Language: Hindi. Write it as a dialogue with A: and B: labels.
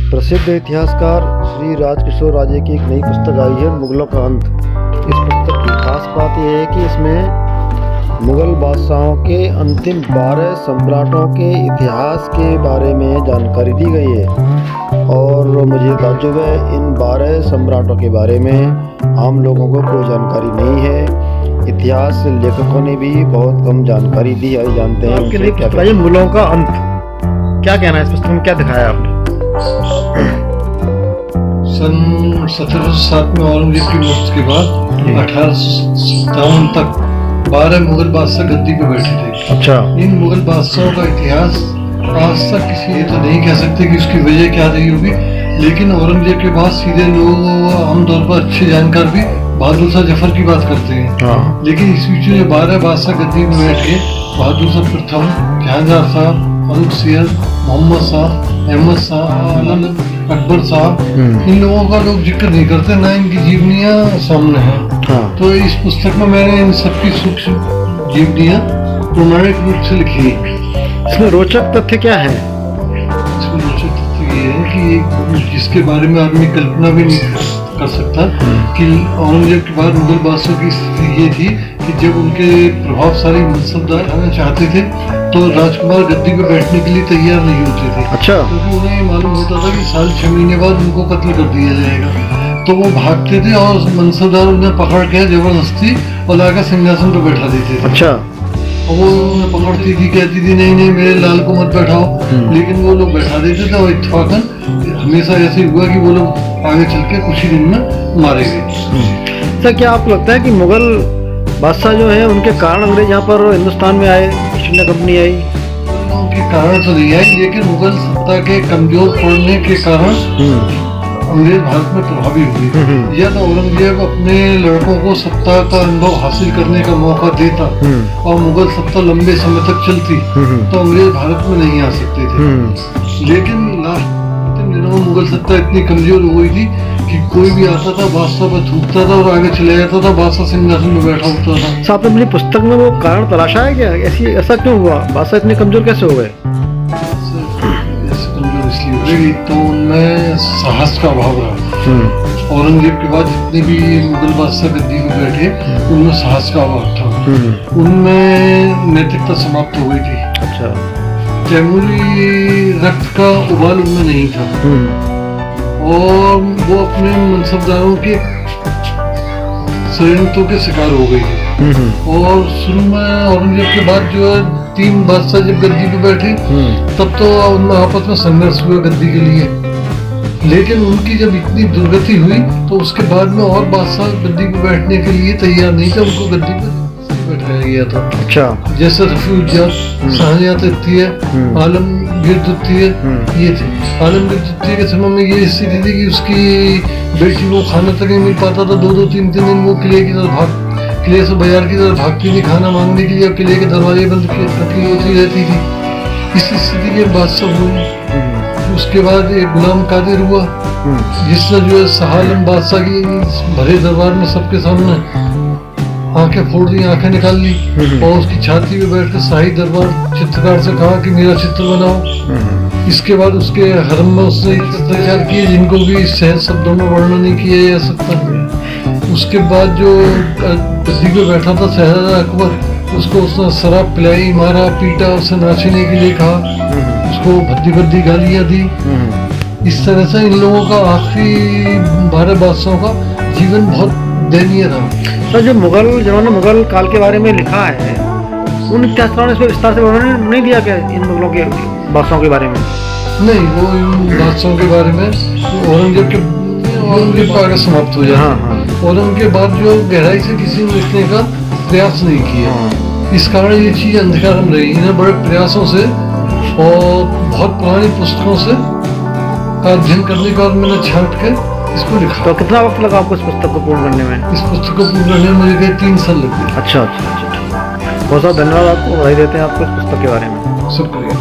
A: प्रसिद्ध इतिहासकार श्री राजकिशोर राजे की एक नई पुस्तक आई है, मुगलों का अंत। इस पुस्तक की खास बात यह है कि इसमें मुगल बादशाहों के अंतिम 12 सम्राटों के इतिहास के बारे में जानकारी दी गई है। और मुझे ताज्जुब है, इन 12 सम्राटों के बारे में आम लोगों को कोई जानकारी नहीं है। इतिहास लेखकों ने भी बहुत कम जानकारी दी है। जानते हैं
B: आपके लिए मुगलों का अंत क्या कहना है, इस पुस्तक में क्या दिखाया आपने?
C: सन 1707 में औरंगजेब की मौत के बाद 1857 तक 12 मुगल बादशाह गद्दी पे बैठे थे।
B: अच्छा।
C: इन मुगल बादशाहों का इतिहास आज तक किसी ये तो नहीं कह सकते कि उसकी वजह क्या रही होगी, लेकिन औरंगजेब के बाद सीधे लोग आमतौर पर अच्छे जानकार भी बहादुर शाह जफर की बात करते हैं।
B: हाँ।
C: लेकिन इस बीच में 12 बादशाह गद्दी में बैठे, बहादुर शाह प्रथम, जहांगीर शाह, अनुपसिंह, मोहम्मद शाह, अहमद शाह, आलम, अकबर शाह, इन लोगों का लोग जिक्र नहीं करते, ना इनकी जीवनियाँ सामने हैं।
B: हाँ।
C: तो इस पुस्तक में मैंने इन सबकी सूक्ष्म जीवनियाँ प्रमाणिक रूप से लिखी है।
B: इसमें रोचक तथ्य क्या है?
C: इसमें रोचक तथ्य ये है कि जिसके बारे में आदमी कल्पना भी नहीं कर सकता कि औरंगजेब के बाद मुगल बादशाहों की स्थिति ये थी कि जब उनके प्रभावशाली मनसबदार आना चाहते थे तो राजकुमार गद्दी पे बैठने के लिए तैयार नहीं होते थे।
B: अच्छा।
C: क्योंकि उन्हें मालूम होता था कि साल 6 महीने बाद उनको कत्ल कर दिया जाएगा। तो वो भागते थे और मनसबदार उन्हें पकड़ के जबरदस्ती और लाकर सिंहासन पर बैठा देते थे।
B: अच्छा।
C: और वो उन्हें पकड़ती थी, कहती थी नहीं मेरे लाल को मत बैठाओ, लेकिन वो लोग बैठा देते थे और इत्तेफाकन हमेशा ऐसे हुआ कि वो लोग आगे चल के कुछ ही दिन में मारे गए।
B: सर, क्या आपको लगता है कि मुगल बादशाह जो है उनके कारण अंग्रेज यहाँ पर हिंदुस्तान में आए, ईस्ट इंडिया कंपनी आई?
C: उनके कारण तो नहीं आई, लेकिन मुगल सत्ता के कमजोर पड़ने के कारण अंग्रेज भारत में प्रभावी हुई। या तो औरंगजेब अपने लड़कों को सत्ता का अनुभव हासिल करने का मौका देता और मुगल सत्ता लंबे समय तक चलती तो अंग्रेज भारत में नहीं आ सकते थे। लेकिन लास्ट दिनों में मुगल सत्ता इतनी कमजोर हो गई थी कि कोई भी आता था बादशाह पर थूकता था और आगे चले जाता था, बादशाह सिंहासन में बैठा होता था।
B: आपने अपनी पुस्तक में वो कारण तलाशा है क्या? ऐसा क्यों हुआ? बादशाह इतने कमजोर कैसे हो गए?
C: इसलिए हुए तो उनमें साहस का अभाव रहा। औरंगजेब के बाद जितने भी मुगल बादशाह गद्दी में बैठे उनमें साहस का अभाव था, उनमें नैतिकता समाप्त हो गई थी।
B: अच्छा।
C: तैमूरी रक्त का उबाल उनमें नहीं था और वो अपने मनसबदारों के षड्यंत्रों के शिकार हो गई है। और शुरू में औरंगजेब के बाद जो है 3 बादशाह जब गद्दी पे बैठे तब तो उनमें आपस में संघर्ष हुआ गद्दी के लिए, लेकिन उनकी जब इतनी दुर्गति हुई तो उसके बाद में और बादशाह गद्दी पे बैठने के लिए तैयार नहीं थे, उनको गद्दी पे बैठाया गया था।
B: अच्छा।
C: जैसे रफीउज्जात, शाहजहां तृतीय, आलमगीर द्वितीय, ये थे। आलमगीर द्वितीय के समय में ये स्थिति थी कि उसकी बेटी को खाना तक नहीं मिल पाता था, 2-2, 3-3 दिन वो किले की तरफ किले से बाजार की तरफ भागती थी खाना मांगने के लिए और किले के दरवाजे बंद रखी होती रहती थी। इस स्थिति के बादशाह हुए। उसके बाद एक गुलाम कादिर हुआ जिसने जो है शाह आलम बादशाह की भरे दरबार में सबके सामने आंखें फोड़ दी, आंखें निकाल ली और उसकी छाती पे बैठ कर शाही दरबार चित्रकार से कहा कि मेरा चित्र बनाओ। इसके बाद उसके हरम में उसने अत्याचार किए जिनको भी सहज शब्दों में वर्णन नहीं किया जा सकता। उसके बाद जो गद्दी पे बैठा था शहजादा अकबर, उसको उसने शराब पिलाई, मारा, पीटा, उसे नाचने के लिए कहा, उसको भद्दी भद्दी गालियाँ दी। इस तरह से इन लोगों का आखिरी 12 बादशाहों का जीवन बहुत दयनीय रहा।
B: तो जो जिन्होंने मुगल काल के बारे में लिखा है उन इतिहासकारों ने इसमें विस्तार से वर्णन नहीं दिया क्या इन मुगलों के बादशाहों के बारे में?
C: नहीं, वो इन बादशाहों के बारे में औरंगजेब के आगे समाप्त हो जाए।
B: हाँ।
C: और उनके बाद जो गहराई से किसी ने लिखने का प्रयास नहीं किया। इस कारण ये चीज अंधकार में रही। इन्हें बड़े प्रयासों से और बहुत पुरानी पुस्तकों से का अध्ययन करने के बाद मैंने छांट के इसको लिखा।
B: तो कितना वक्त लगा आपको इस पुस्तक को पूर्ण करने में?
C: इस पुस्तक को पूर्ण करने में मुझे 3 साल लग गए।
B: अच्छा। बहुत बहुत धन्यवाद आपको, बधाई देते हैं आपको इस पुस्तक के बारे में।
C: शुक्रिया।